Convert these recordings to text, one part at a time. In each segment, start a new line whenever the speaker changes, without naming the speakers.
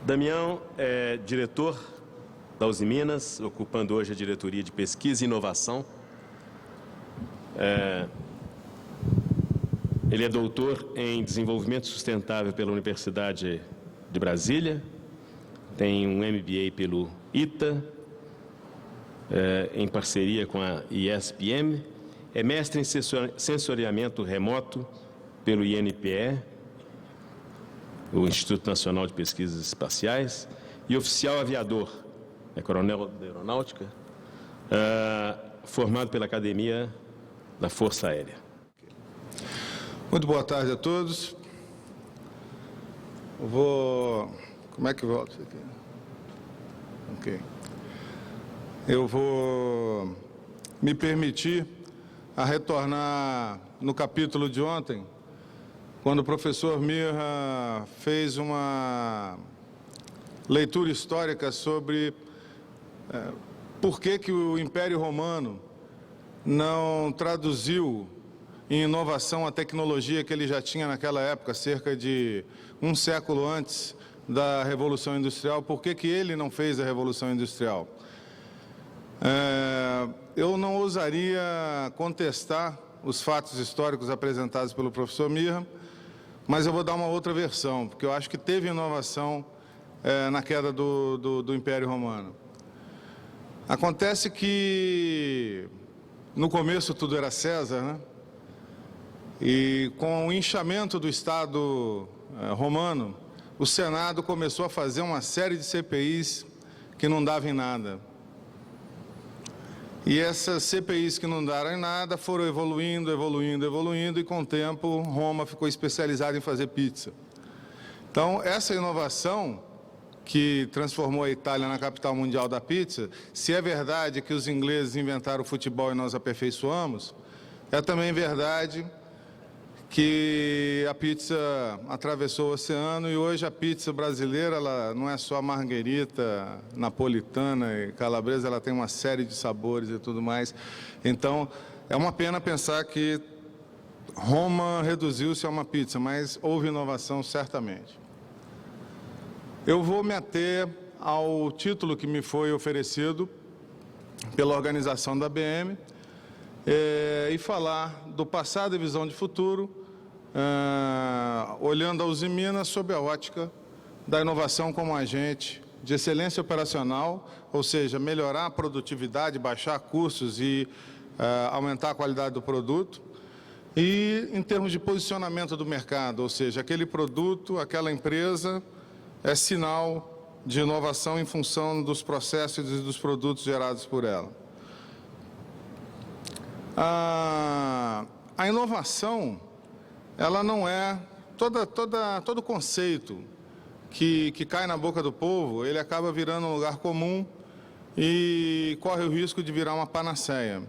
Damião é diretor da Uzi Minas, ocupando hoje a diretoria de pesquisa e inovação. Ele é doutor em desenvolvimento sustentável pela Universidade de Brasília, tem um MBA pelo ITA, em parceria com a ISPM, é mestre em sensoriamento remoto pelo INPE, o Instituto Nacional de Pesquisas Espaciais, e oficial aviador, é coronel da Aeronáutica, formado pela Academia da Força Aérea.
Muito boa tarde a todos. Como é que volta isso aqui? Ok. Eu vou me permitir a retornar no capítulo de ontem, quando o professor Mirra fez uma leitura histórica sobre por que o Império Romano não traduziu em inovação a tecnologia que ele já tinha naquela época, cerca de um século antes da Revolução Industrial. Por que ele não fez a Revolução Industrial? Eu não ousaria contestar os fatos históricos apresentados pelo professor Mirra, mas eu vou dar uma outra versão, porque eu acho que teve inovação na queda do Império Romano. Acontece que no começo tudo era César, né? E com o inchamento do Estado romano, o Senado começou a fazer uma série de CPIs que não davam em nada. E essas CPIs que não deram em nada foram evoluindo, e com o tempo Roma ficou especializada em fazer pizza. Então, essa inovação que transformou a Itália na capital mundial da pizza, se é verdade que os ingleses inventaram o futebol e nós aperfeiçoamos, é também verdade que a pizza atravessou o oceano e hoje a pizza brasileira, ela não é só marguerita, napolitana e calabresa, ela tem uma série de sabores e tudo mais. Então, é uma pena pensar que Roma reduziu-se a uma pizza, mas houve inovação certamente. Eu vou me ater ao título que me foi oferecido pela organização da ABM e falar do passado e visão de futuro, olhando a Uzi Minas sob a ótica da inovação como agente de excelência operacional, ou seja, melhorar a produtividade, baixar custos e aumentar a qualidade do produto, e em termos de posicionamento do mercado, ou seja, aquele produto, aquela empresa é sinal de inovação em função dos processos e dos produtos gerados por ela. A inovação, ela não é todo conceito que cai na boca do povo, ele acaba virando um lugar comum e corre o risco de virar uma panaceia.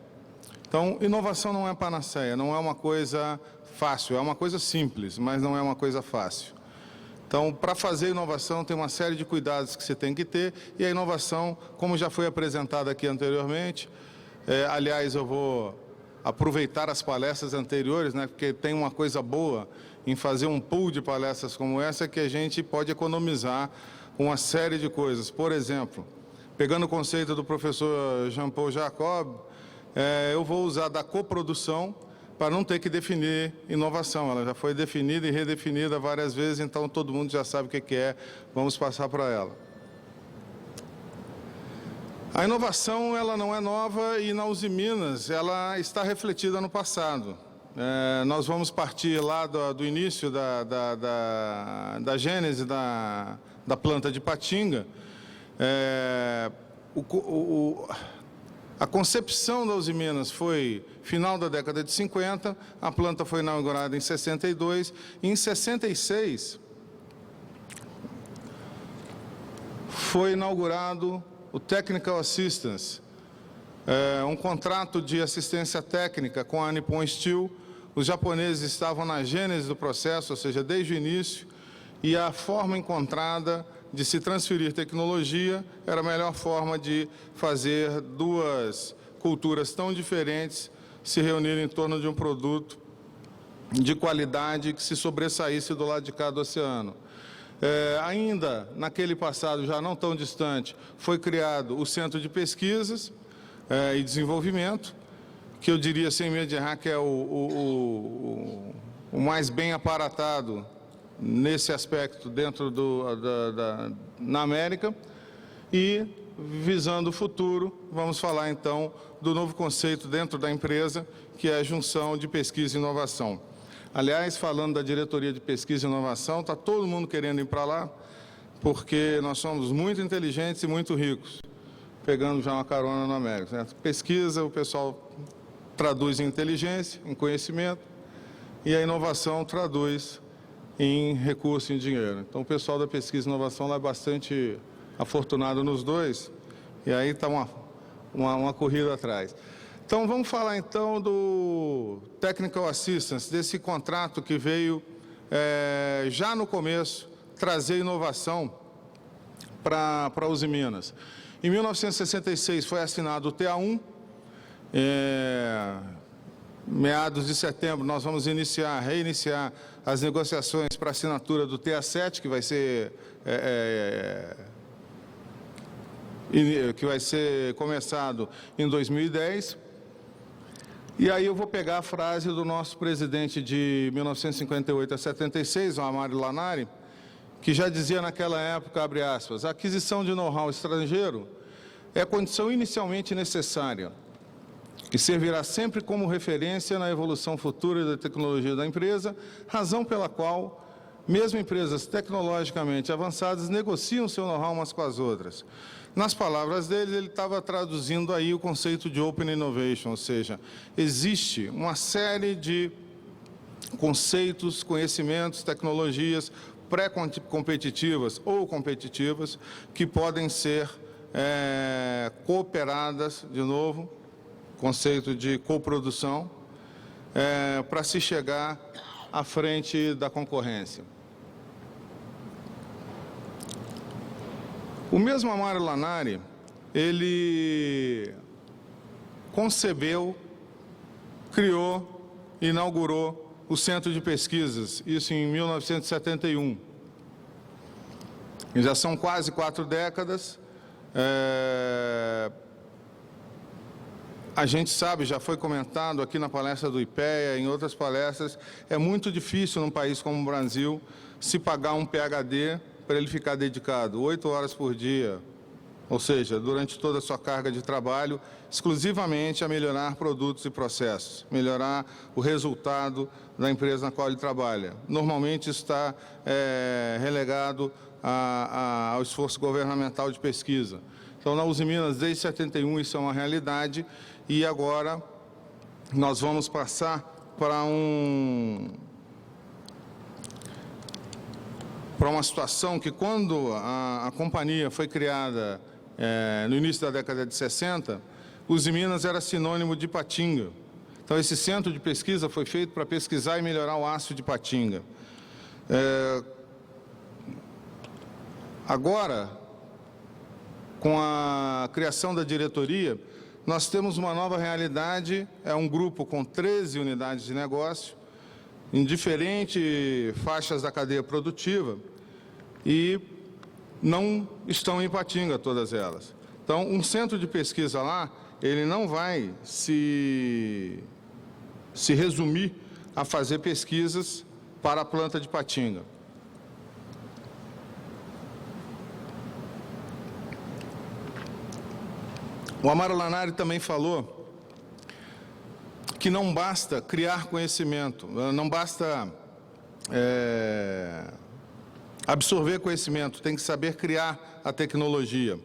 Então, inovação não é panaceia, não é uma coisa fácil, é uma coisa simples, mas não é uma coisa fácil. Então, para fazer inovação, tem uma série de cuidados que você tem que ter, e a inovação, como já foi apresentada aqui anteriormente, aliás, eu vou aproveitar as palestras anteriores, né, porque tem uma coisa boa em fazer um pool de palestras como essa, que a gente pode economizar uma série de coisas. Por exemplo, pegando o conceito do professor Jean-Paul Jacob, eu vou usar da coprodução para não ter que definir inovação. Ela já foi definida e redefinida várias vezes, então todo mundo já sabe o que é, vamos passar para ela. A inovação, ela não é nova e na Uzi Minas ela está refletida no passado. Nós vamos partir lá do início da gênese da planta de Patinga. A concepção da Uzi Minas foi final da década de 50, a planta foi inaugurada em 62, e em 66 foi inaugurado o Technical Assistance, um contrato de assistência técnica com a Nippon Steel. Os japoneses estavam na gênese do processo, ou seja, desde o início, e a forma encontrada de se transferir tecnologia era a melhor forma de fazer duas culturas tão diferentes se reunirem em torno de um produto de qualidade que se sobressaísse do lado de cá do oceano. Ainda naquele passado, já não tão distante, foi criado o Centro de Pesquisas e Desenvolvimento, que eu diria, sem medo de errar, que é o mais bem aparatado nesse aspecto dentro na América. E, visando o futuro, vamos falar então do novo conceito dentro da empresa, que é a junção de pesquisa e inovação. Aliás, falando da diretoria de pesquisa e inovação, está todo mundo querendo ir para lá, porque nós somos muito inteligentes e muito ricos, pegando já uma carona na América, certo? Pesquisa, o pessoal traduz em inteligência, em conhecimento, e a inovação traduz em recurso, em dinheiro. Então, o pessoal da pesquisa e inovação lá é bastante afortunado nos dois, e aí está uma corrida atrás. Então, vamos falar então do Technical Assistance, desse contrato que veio já no começo trazer inovação para Usiminas. Em 1966 foi assinado o TA1, meados de setembro nós vamos reiniciar as negociações para a assinatura do TA7, que vai ser começado em 2010. E aí eu vou pegar a frase do nosso presidente de 1958 a 76, o Amário Lanari, que já dizia naquela época, abre aspas, a aquisição de know-how estrangeiro é a condição inicialmente necessária e servirá sempre como referência na evolução futura da tecnologia da empresa, razão pela qual, mesmo empresas tecnologicamente avançadas, negociam seu know-how umas com as outras. Nas palavras dele, ele estava traduzindo aí o conceito de Open Innovation, ou seja, existe uma série de conceitos, conhecimentos, tecnologias pré-competitivas ou competitivas que podem ser cooperadas, de novo, conceito de coprodução, para se chegar à frente da concorrência. O mesmo Amário Lanari, ele concebeu, criou, inaugurou o Centro de Pesquisas, isso em 1971. E já são quase 4 décadas. A gente sabe, já foi comentado aqui na palestra do IPEA, em outras palestras, é muito difícil num país como o Brasil se pagar um PhD para ele ficar dedicado 8 horas por dia, ou seja, durante toda a sua carga de trabalho, exclusivamente a melhorar produtos e processos, melhorar o resultado da empresa na qual ele trabalha. Normalmente está relegado ao esforço governamental de pesquisa. Então, na Usiminas, desde 71, isso é uma realidade, e agora nós vamos passar para uma situação que, quando a companhia foi criada no início da década de 60, Usiminas era sinônimo de Ipatinga. Então, esse centro de pesquisa foi feito para pesquisar e melhorar o aço de Ipatinga. Agora, com a criação da diretoria, nós temos uma nova realidade, é um grupo com 13 unidades de negócio, em diferentes faixas da cadeia produtiva, e não estão em Ipatinga todas elas. Então, um centro de pesquisa lá, ele não vai se resumir a fazer pesquisas para a planta de Ipatinga. O Amário Lanari também falou que não basta criar conhecimento, não basta absorver conhecimento, tem que saber criar a tecnologia.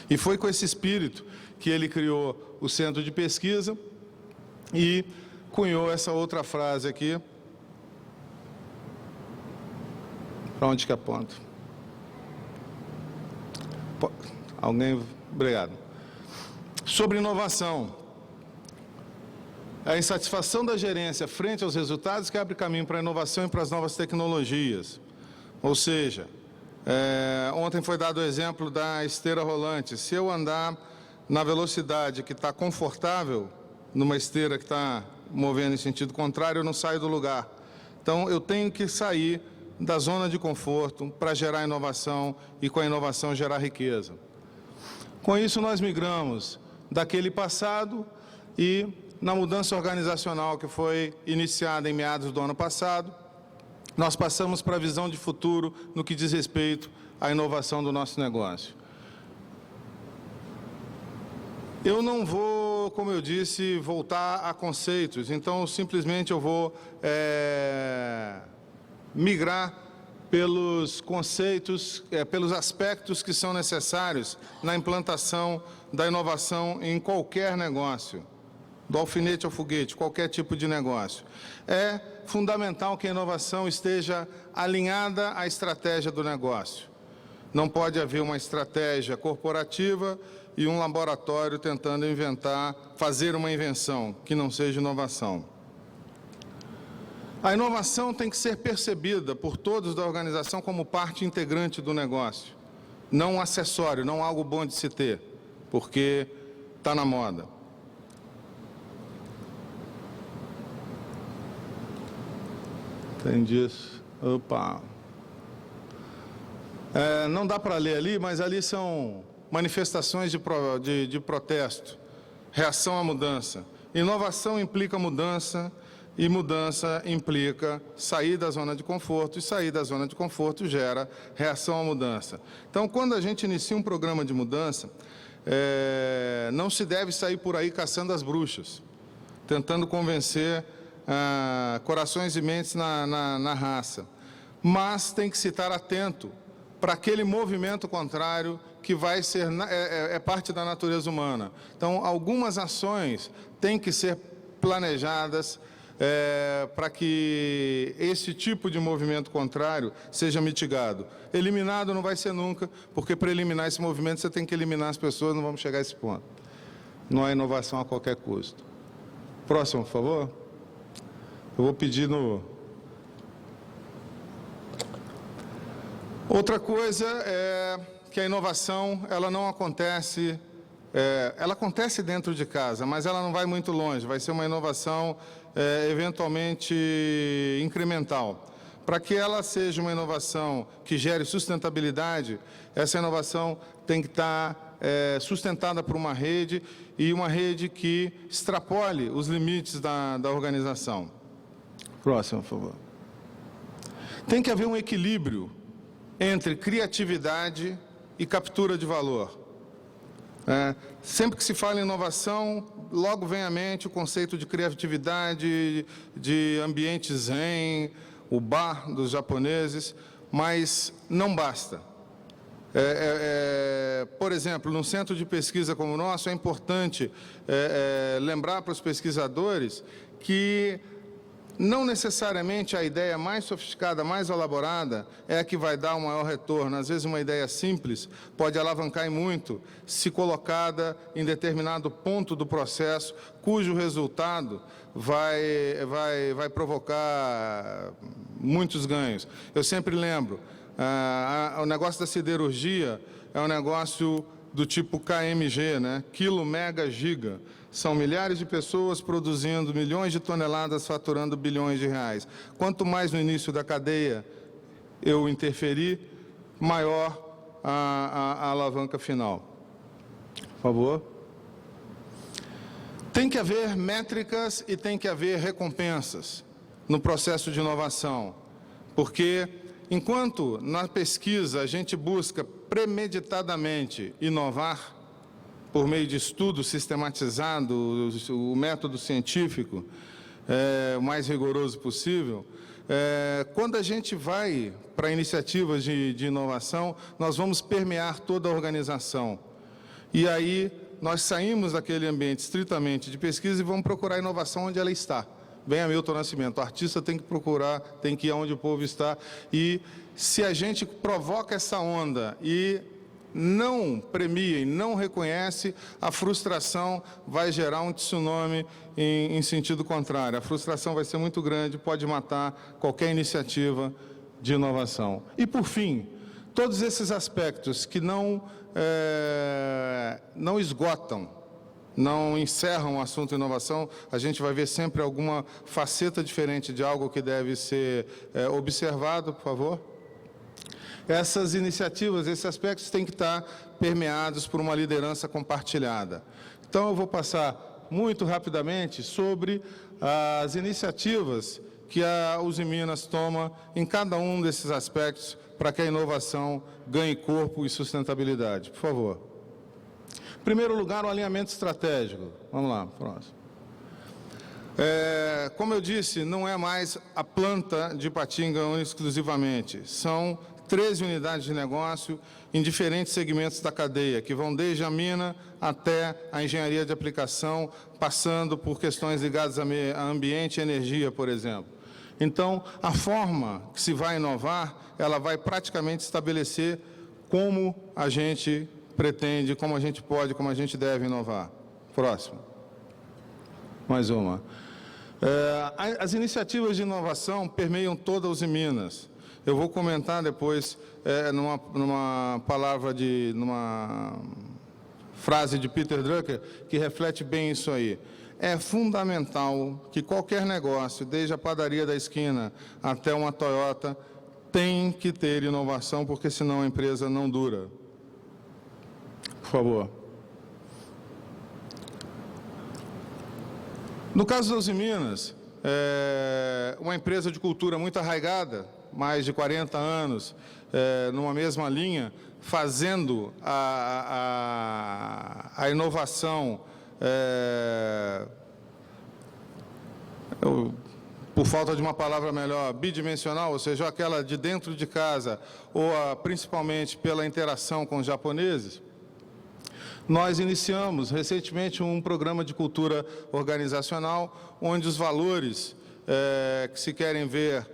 E foi com esse espírito que ele criou o Centro de Pesquisa e cunhou essa outra frase aqui. Para onde que aponta? Alguém? Obrigado. Sobre inovação. A insatisfação da gerência frente aos resultados que abre caminho para a inovação e para as novas tecnologias. Ou seja, ontem foi dado o exemplo da esteira rolante. Se eu andar na velocidade que está confortável, numa esteira que está movendo em sentido contrário, eu não saio do lugar. Então, eu tenho que sair da zona de conforto para gerar inovação e, com a inovação, gerar riqueza. Com isso, nós migramos daquele passado e, na mudança organizacional que foi iniciada em meados do ano passado, nós passamos para a visão de futuro no que diz respeito à inovação do nosso negócio. Eu não vou, como eu disse, voltar a conceitos, então simplesmente eu vou migrar pelos conceitos, pelos aspectos que são necessários na implantação da inovação em qualquer negócio, do alfinete ao foguete, qualquer tipo de negócio. É fundamental que a inovação esteja alinhada à estratégia do negócio. Não pode haver uma estratégia corporativa e um laboratório tentando fazer uma invenção que não seja inovação. A inovação tem que ser percebida por todos da organização como parte integrante do negócio, não um acessório, não algo bom de se ter, porque está na moda. Entendi isso. Opa. Não dá para ler ali, mas ali são manifestações de protesto, reação à mudança. Inovação implica mudança, e mudança implica sair da zona de conforto, e sair da zona de conforto gera reação à mudança. Então, quando a gente inicia um programa de mudança, não se deve sair por aí caçando as bruxas, tentando convencer corações e mentes na raça. Mas tem que se estar atento para aquele movimento contrário que vai ser parte da natureza humana. Então, algumas ações têm que ser planejadas para que esse tipo de movimento contrário seja mitigado. Eliminado não vai ser nunca, porque para eliminar esse movimento você tem que eliminar as pessoas, não vamos chegar a esse ponto. Não há inovação a qualquer custo. Próximo, por favor. Eu vou pedir no... Outra coisa é que a inovação, ela não acontece... ela acontece dentro de casa, mas ela não vai muito longe. Vai ser uma inovação, eventualmente, incremental. Para que ela seja uma inovação que gere sustentabilidade, essa inovação tem que estar sustentada por uma rede, e uma rede que extrapole os limites da organização. Próximo, por favor. Tem que haver um equilíbrio entre criatividade e captura de valor. Sempre que se fala em inovação, logo vem à mente o conceito de criatividade, de ambiente zen, o bar dos japoneses, mas não basta. Por exemplo, num centro de pesquisa como o nosso, é importante lembrar para os pesquisadores que não necessariamente a ideia mais sofisticada, mais elaborada, é a que vai dar o maior retorno. Às vezes, uma ideia simples pode alavancar muito se colocada em determinado ponto do processo, cujo resultado vai provocar muitos ganhos. Eu sempre lembro, o negócio da siderurgia é um negócio do tipo KMG, né? Quilo, mega, giga. São milhares de pessoas produzindo milhões de toneladas, faturando bilhões de reais. Quanto mais no início da cadeia eu interferir, maior a alavanca final. Por favor. Tem que haver métricas e tem que haver recompensas no processo de inovação, porque enquanto na pesquisa a gente busca premeditadamente inovar, por meio de estudo sistematizado, o método científico o mais rigoroso possível, quando a gente vai para iniciativas de inovação, nós vamos permear toda a organização. E aí nós saímos daquele ambiente estritamente de pesquisa e vamos procurar inovação onde ela está. Bem a Milton Nascimento, o artista tem que procurar, tem que ir onde o povo está. E se a gente provoca essa onda e não premia e não reconhece, a frustração vai gerar um tsunami em sentido contrário. A frustração vai ser muito grande, pode matar qualquer iniciativa de inovação. E, por fim, todos esses aspectos que não esgotam não encerram o assunto inovação, a gente vai ver sempre alguma faceta diferente de algo que deve ser observado, por favor. Essas iniciativas, esses aspectos têm que estar permeados por uma liderança compartilhada. Então, eu vou passar muito rapidamente sobre as iniciativas que a Uzi Minas toma em cada um desses aspectos para que a inovação ganhe corpo e sustentabilidade. Por favor. Em primeiro lugar, o alinhamento estratégico. Vamos lá, próximo. Como eu disse, não é mais a planta de Ipatinga exclusivamente. São 13 unidades de negócio em diferentes segmentos da cadeia, que vão desde a mina até a engenharia de aplicação, passando por questões ligadas a ambiente e energia, por exemplo. Então, a forma que se vai inovar, ela vai praticamente estabelecer como a gente pretende, como a gente pode, como a gente deve inovar. Próximo. Mais uma. As iniciativas de inovação permeiam toda a Uzi Minas. Eu vou comentar depois numa frase de Peter Drucker que reflete bem isso aí. É fundamental que qualquer negócio, desde a padaria da esquina até uma Toyota, tem que ter inovação, porque senão a empresa não dura. Por favor. No caso da Uzi Minas, uma empresa de cultura muito arraigada, mais de 40 anos, numa mesma linha, fazendo a inovação, por falta de uma palavra melhor, bidimensional, ou seja, aquela de dentro de casa, ou principalmente pela interação com os japoneses. Nós iniciamos recentemente um programa de cultura organizacional, onde os valores que se querem ver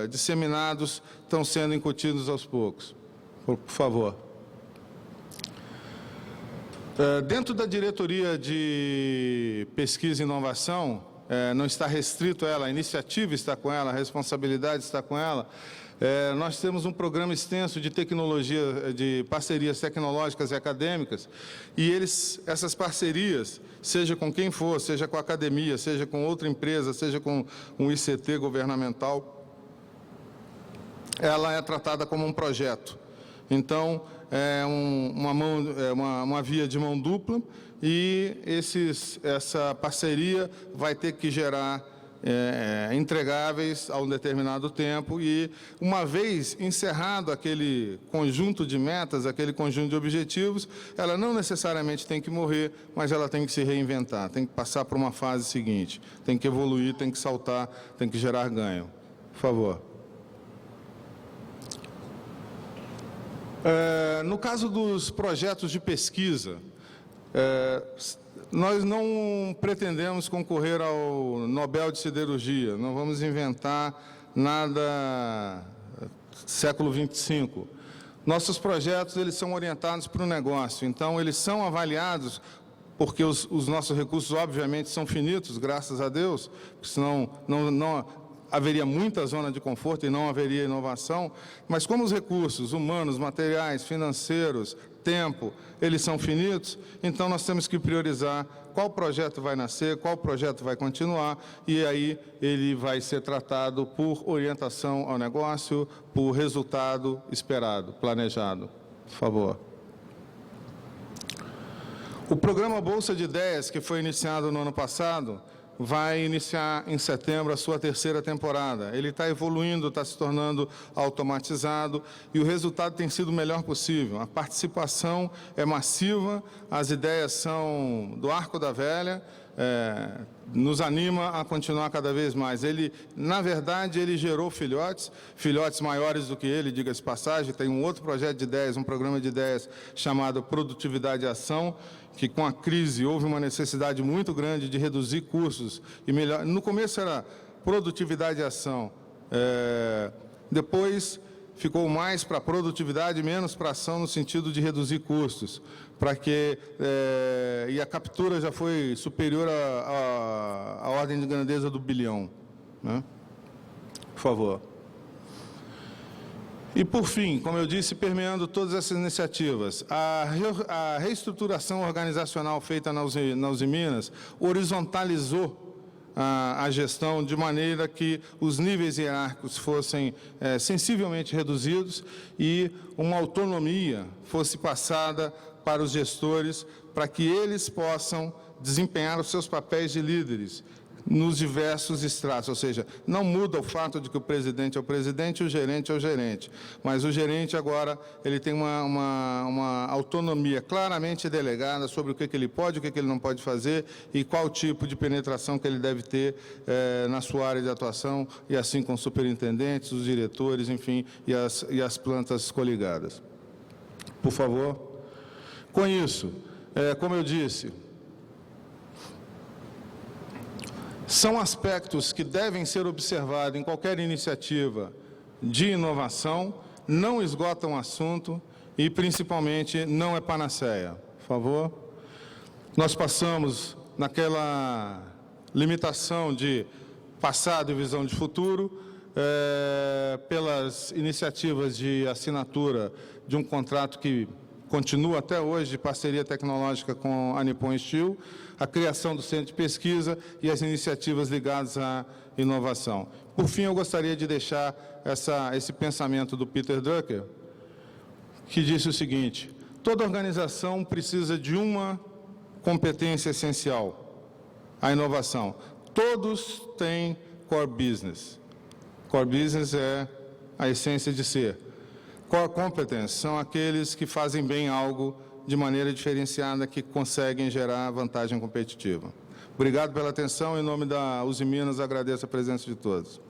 disseminados estão sendo incutidos aos poucos. Por favor. Dentro da diretoria de pesquisa e inovação, não está restrito a ela, a iniciativa está com ela, a responsabilidade está com ela. Nós temos um programa extenso de tecnologia, de parcerias tecnológicas e acadêmicas, e essas parcerias, seja com quem for, seja com a academia, seja com outra empresa, seja com um ICT governamental, ela é tratada como um projeto. Então, é uma via de mão dupla, e essa parceria vai ter que gerar entregáveis a um determinado tempo, e uma vez encerrado aquele conjunto de metas, aquele conjunto de objetivos, ela não necessariamente tem que morrer, mas ela tem que se reinventar, tem que passar para uma fase seguinte, tem que evoluir, tem que saltar, tem que gerar ganho. Por favor. No caso dos projetos de pesquisa, nós não pretendemos concorrer ao Nobel de Siderurgia, não vamos inventar nada século 25. Nossos projetos, eles são orientados para o negócio, então eles são avaliados, porque os nossos recursos, obviamente, são finitos, graças a Deus, senão não haveria muita zona de conforto e não haveria inovação, mas como os recursos humanos, materiais, financeiros, tempo, eles são finitos, então nós temos que priorizar qual projeto vai nascer, qual projeto vai continuar, e aí ele vai ser tratado por orientação ao negócio, por resultado esperado, planejado. Por favor. O programa Bolsa de Ideias, que foi iniciado no ano passado, vai iniciar em setembro a sua terceira temporada. Ele está evoluindo, está se tornando automatizado, e o resultado tem sido o melhor possível. A participação é massiva, as ideias são do arco da velha, nos anima a continuar cada vez mais. Na verdade, ele gerou filhotes maiores do que ele, diga-se de passagem. Tem um outro projeto de ideias, um programa de ideias chamado Produtividade e Ação, que com a crise houve uma necessidade muito grande de reduzir custos e melhor. No começo era produtividade e ação, depois ficou mais para produtividade e menos para ação, no sentido de reduzir custos, para que e a captura já foi superior à ordem de grandeza do bilhão, né? Por favor. E, por fim, como eu disse, permeando todas essas iniciativas, a reestruturação organizacional feita na Uzi Minas horizontalizou a gestão de maneira que os níveis hierárquicos fossem sensivelmente reduzidos e uma autonomia fosse passada para os gestores, para que eles possam desempenhar os seus papéis de líderes nos diversos estratos, ou seja, não muda o fato de que o presidente é o presidente e o gerente é o gerente, mas o gerente agora ele tem uma autonomia claramente delegada sobre o que ele pode, o que ele não pode fazer e qual tipo de penetração que ele deve ter na sua área de atuação, e assim com os superintendentes, os diretores, enfim, e as plantas coligadas. Por favor. Com isso, como eu disse, são aspectos que devem ser observados em qualquer iniciativa de inovação, não esgotam o assunto e, principalmente, não é panaceia. Por favor. Nós passamos naquela limitação de passado e visão de futuro, pelas iniciativas de assinatura de um contrato que continua até hoje de parceria tecnológica com a Nippon Steel, a criação do Centro de Pesquisa e as iniciativas ligadas à inovação. Por fim, eu gostaria de deixar esse pensamento do Peter Drucker, que disse o seguinte: toda organização precisa de uma competência essencial, a inovação. Todos têm core business. Core business é a essência de ser. Core competence são aqueles que fazem bem algo de maneira diferenciada, que conseguem gerar vantagem competitiva. Obrigado pela atenção. Em nome da Uzi Minas, agradeço a presença de todos.